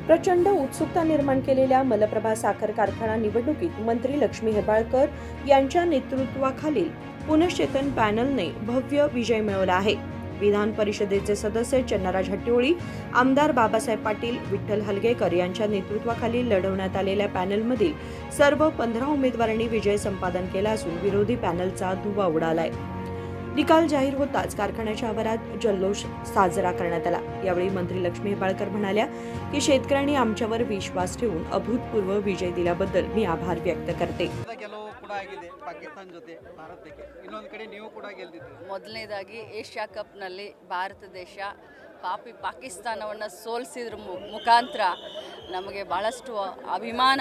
प्रचंड उत्सुकता निर्माण केलेल्या मलप्रभा साखर कारखाना निवडणुकीत मंत्री लक्ष्मी हेब्बाळकर यांच्या नेतृत्वाखालील पुनश्चेतन पॅनलने भव्य विजय मिळवला आहे। विधान परिषदेचे सदस्य चन्नाराज हट्टीहोळी, आमदार बाबासाहेब पाटील, विठ्ठल हलगेकर यांच्या नेतृत्वाखाली लढवण्यात आलेल्या पॅनलमधील सर्व 15 उमेदवारांनी विजय संपादन केला असून विरोधी पॅनलचा धुव्वा उडालाय। निकाल जाहीर होताच कारखान्याच्या आवारात जल्लोष साजरा करण्यात आला। यावेळी मंत्री लक्ष्मी हेब्बाळकर म्हणाल्या की शेतकऱ्यांनी आमच्यावर विश्वास ठेवून अभूतपूर्व विजय दिल्याबद्दल मी आभार व्यक्त करते। ಮೊದಲನೇದಾಗಿ ಏಷ್ಯಾ ಕಪ್ನಲ್ಲಿ ಭಾರತ ದೇಶ ಪಾಕಿಸ್ತಾನವನ್ನು ಸೋಲಿಸಿದ್ರ ಮುಖಾಂತರ ನಮಗೆ ಬಹಳಷ್ಟು ಅಭಿಮಾನ।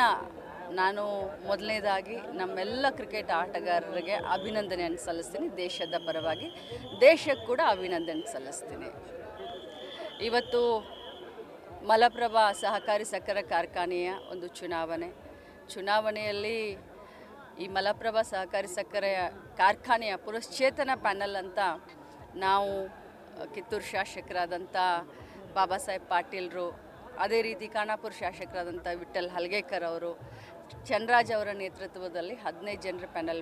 ನಾನು ಮೊದಲನೇದಾಗಿ ನಮ್ಮೆಲ್ಲ ಕ್ರಿಕೆಟ್ ಆಟಗಾರರಿಗೆ ಅಭಿನಂದನೆಯನ್ನು ಸಲ್ಲಿಸ್ತೀನಿ, ದೇಶದ ಪರವಾಗಿ ದೇಶಕ್ಕೆ ಕೂಡ ಅಭಿನಂದನೆ ಸಲ್ಲಿಸ್ತೀನಿ। ಇವತ್ತು ಮಲಪ್ರಭಾ ಸಹಕಾರಿ ಸಕ್ಕರೆ ಕಾರ್ಖಾನೆಯ ಒಂದು ಚುನಾವಣೆಯಲ್ಲಿ ಈ ಮಲಪ್ರಭಾ ಸಹಕಾರಿ ಸಕ್ಕರೆ ಕಾರ್ಖಾನೆಯ ಪುನಶ್ಚೇತನ ಪ್ಯಾನಲ್ ಅಂತ ನಾವು ಕಿತ್ತೂರು ಶಾಸಕರಾದಂಥ ಬಾಬಾ ಸಾಹೇಬ್ ಪಾಟೀಲ್ರು, ಅದೇ ರೀತಿ ಖಾನಾಪುರ ಶಾಸಕರಾದಂಥ ವಿಠ್ಠಲ್ ಹಲಗೇಕರ್ ಅವರು, ಚನ್ನರಾಜ್ ಅವರ ನೇತೃತ್ವದಲ್ಲಿ 15 ಜನರ ಪ್ಯಾನಲ್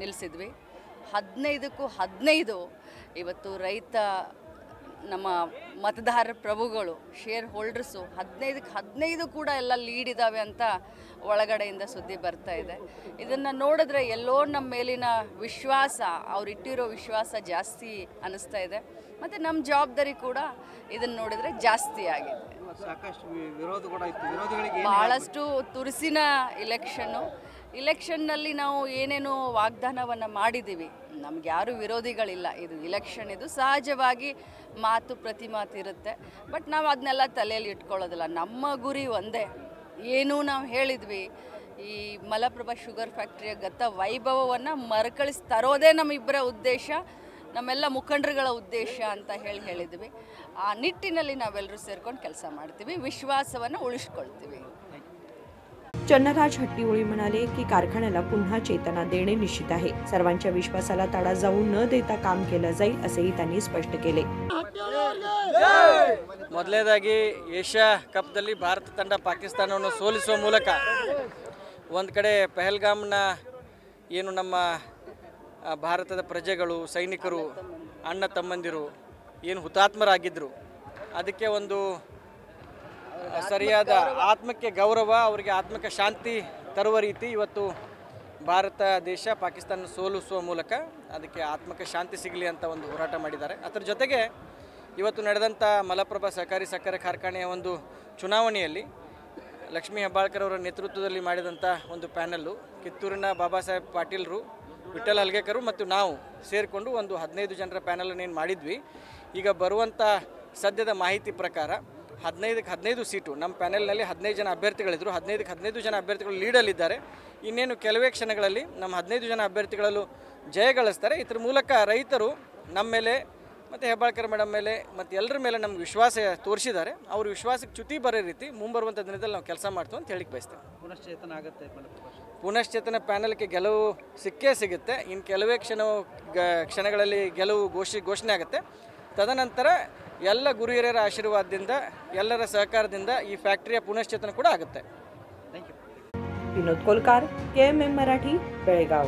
ನಿಲ್ಲಿಸಿದ್ವಿ। 15ಕ್ಕೂ 15 ಇವತ್ತು ರೈತ ನಮ್ಮ ಮತದಾರರ ಪ್ರಭುಗಳು, ಶೇರ್ ಹೋಲ್ಡರ್ಸು 15ಕ್ಕೆ 15 ಕೂಡ ಎಲ್ಲ ಲೀಡ್ ಇದ್ದಾವೆ ಅಂತ ಒಳಗಡೆಯಿಂದ ಸುದ್ದಿ ಬರ್ತಾ ಇದೆ। ಇದನ್ನು ನೋಡಿದ್ರೆ ಎಲ್ಲೋ ನಮ್ಮ ಮೇಲಿನ ವಿಶ್ವಾಸ, ಅವ್ರು ಇಟ್ಟಿರೋ ವಿಶ್ವಾಸ ಜಾಸ್ತಿ ಅನ್ನಿಸ್ತಾ ಇದೆ ಮತ್ತು ನಮ್ಮ ಜವಾಬ್ದಾರಿ ಕೂಡ ಇದನ್ನು ನೋಡಿದ್ರೆ ಜಾಸ್ತಿ ಆಗಿದೆ। ಸಾಕಷ್ಟು ವಿರೋಧ ಕೂಡ ಇತ್ತು, ವಿರೋಧಿಗಳಿಗೆ ಭಾಳಷ್ಟು ತುರುಸಿನ ಇಲೆಕ್ಷನ್ನಲ್ಲಿ ನಾವು ಏನೇನು ವಾಗ್ದಾನವನ್ನು ಮಾಡಿದ್ದೀವಿ, ನಮ್ಗೆ ಯಾರೂ ವಿರೋಧಿಗಳಿಲ್ಲ। ಇದು ಇಲೆಕ್ಷನ್, ಇದು ಸಹಜವಾಗಿ ಮಾತು ಪ್ರತಿ ಮಾತು ಇರುತ್ತೆ, ಬಟ್ ನಾವು ಅದನ್ನೆಲ್ಲ ತಲೆಯಲ್ಲಿ ಇಟ್ಕೊಳ್ಳೋದಿಲ್ಲ। ನಮ್ಮ ಗುರಿ ಒಂದೇ, ಏನೂ ನಾವು ಹೇಳಿದ್ವಿ, ಈ ಮಲಪ್ರಭಾ ಶುಗರ್ ಫ್ಯಾಕ್ಟ್ರಿಯ ಗತ ವೈಭವವನ್ನು ಮರುಕಳಿಸಿ ತರೋದೇ ನಮ್ಮಿಬ್ಬರ ಉದ್ದೇಶ, ನಮ್ಮೆಲ್ಲ ಮುಖಂಡರುಗಳ ಉದ್ದೇಶ ಅಂತ ಹೇಳಿದ್ವಿ। ಆ ನಿಟ್ಟಿನಲ್ಲಿ ನಾವೆಲ್ಲರೂ ಸೇರ್ಕೊಂಡು ಕೆಲಸ ಮಾಡ್ತೀವಿ, ವಿಶ್ವಾಸವನ್ನು ಉಳಿಸ್ಕೊಳ್ತೀವಿ। चन्नाराज हट्टीहोळी म्हणाले की कारखान्याला पुन्हा चेतना देणे निश्चित आहे। सर्वांच्या विश्वासाला तडा जाऊ न देता काम केलं जाईल असेही त्यांनी स्पष्ट केले। ಮೊದಲನೇದಾಗಿ ಏಷ್ಯಾ ಕಪ್ದಲ್ಲಿ ಭಾರತ ತಂಡ ಪಾಕಿಸ್ತಾನವನ್ನು ಸೋಲಿಸುವ ಮೂಲಕ ಒಂದು ಕಡೆ ಪಹಲ್ಗಾಮ್ನ ಏನು ನಮ್ಮ ಭಾರತದ ಪ್ರಜೆಗಳು, ಸೈನಿಕರು, ಅಣ್ಣ ತಮ್ಮಂದಿರು ಏನು ಹುತಾತ್ಮರಾಗಿದ್ದರು, ಅದಕ್ಕೆ ಒಂದು ಸರಿಯಾದ ಆತ್ಮಕ್ಕೆ ಗೌರವ, ಅವರಿಗೆ ಆತ್ಮಕ್ಕೆ ಶಾಂತಿ ತರುವ ರೀತಿ ಇವತ್ತು ಭಾರತ ದೇಶ ಪಾಕಿಸ್ತಾನ ಸೋಲಿಸುವ ಮೂಲಕ ಅದಕ್ಕೆ ಆತ್ಮಕ್ಕೆ ಶಾಂತಿ ಸಿಗಲಿ ಅಂತ ಒಂದು ಹೋರಾಟ ಮಾಡಿದ್ದಾರೆ। ಅದರ ಜೊತೆಗೆ ಇವತ್ತು ನಡೆದಂಥ ಮಲಪ್ರಭಾ ಸಹಕಾರಿ ಸಕ್ಕರೆ ಕಾರ್ಖಾನೆಯ ಒಂದು ಚುನಾವಣೆಯಲ್ಲಿ ಲಕ್ಷ್ಮೀ ಹೆಬ್ಬಾಳ್ಕರ್ ಅವರ ನೇತೃತ್ವದಲ್ಲಿ ಮಾಡಿದಂಥ ಒಂದು ಪ್ಯಾನಲ್ಲು, ಕಿತ್ತೂರಿನ ಬಾಬಾ ಸಾಹೇಬ್ ಪಾಟೀಲ್ರು, ವಿಠ್ಠಲ್ ಹಲಗೇಕರು ಮತ್ತು ನಾವು ಸೇರಿಕೊಂಡು ಒಂದು 15 ಜನರ ಪ್ಯಾನಲನ್ನೇನು ಮಾಡಿದ್ವಿ। ಈಗ ಬರುವಂಥ ಸದ್ಯದ ಮಾಹಿತಿ ಪ್ರಕಾರ 15ಕ್ಕೆ 15 ಸೀಟು ನಮ್ಮ ಪ್ಯಾನೆಲ್ನಲ್ಲಿ 15 ಜನ ಅಭ್ಯರ್ಥಿಗಳಿದ್ದರು, 15ಕ್ಕೆ 15 ಜನ ಅಭ್ಯರ್ಥಿಗಳು ಲೀಡಲ್ಲಿದ್ದಾರೆ। ಇನ್ನೇನು ಕೆಲವೇ ಕ್ಷಣಗಳಲ್ಲಿ ನಮ್ಮ 15 ಜನ ಅಭ್ಯರ್ಥಿಗಳಲ್ಲೂ ಜಯಗಳಿಸ್ತಾರೆ। ಇದರ ಮೂಲಕ ರೈತರು ನಮ್ಮ ಮೇಲೆ ಮತ್ತು ಹೆಬ್ಬಾಳ್ಕರ್ ಮೇಡಮ್ ಮೇಲೆ ಮತ್ತು ಎಲ್ಲರ ಮೇಲೆ ನಮ್ಗೆ ವಿಶ್ವಾಸ ತೋರಿಸಿದ್ದಾರೆ। ಅವ್ರ ವಿಶ್ವಾಸಕ್ಕೆ ಚ್ಯುತಿ ಬರೋ ರೀತಿ ಮುಂಬರುವಂಥ ದಿನದಲ್ಲಿ ನಾವು ಕೆಲಸ ಮಾಡ್ತೀವಿ ಅಂತ ಹೇಳಿಕ್ಕೆ ಬಯಸ್ತೇವೆ। ಪುನಶ್ಚೇತನ ಆಗುತ್ತೆ, ಪುನಶ್ಚೇತನ ಪ್ಯಾನಲ್ಗೆ ಗೆಲುವು ಸಿಕ್ಕೇ ಸಿಗುತ್ತೆ। ಇನ್ನು ಕೆಲವೇ ಕ್ಷಣಗಳಲ್ಲಿ ಗೆಲುವು ಘೋಷಣೆ ಆಗುತ್ತೆ। ತದನಂತರ ಎಲ್ಲ ಗುರು ಹಿರಿಯರ ಆಶೀರ್ವಾದದಿಂದ, ಎಲ್ಲರ ಸಹಕಾರದಿಂದ ಈ ಫ್ಯಾಕ್ಟರಿಯ ಪುನಶ್ಚೇತನ ಕೂಡ ಆಗುತ್ತೆ। विनोद कोलकार, KMM मराठी, बेळगाव।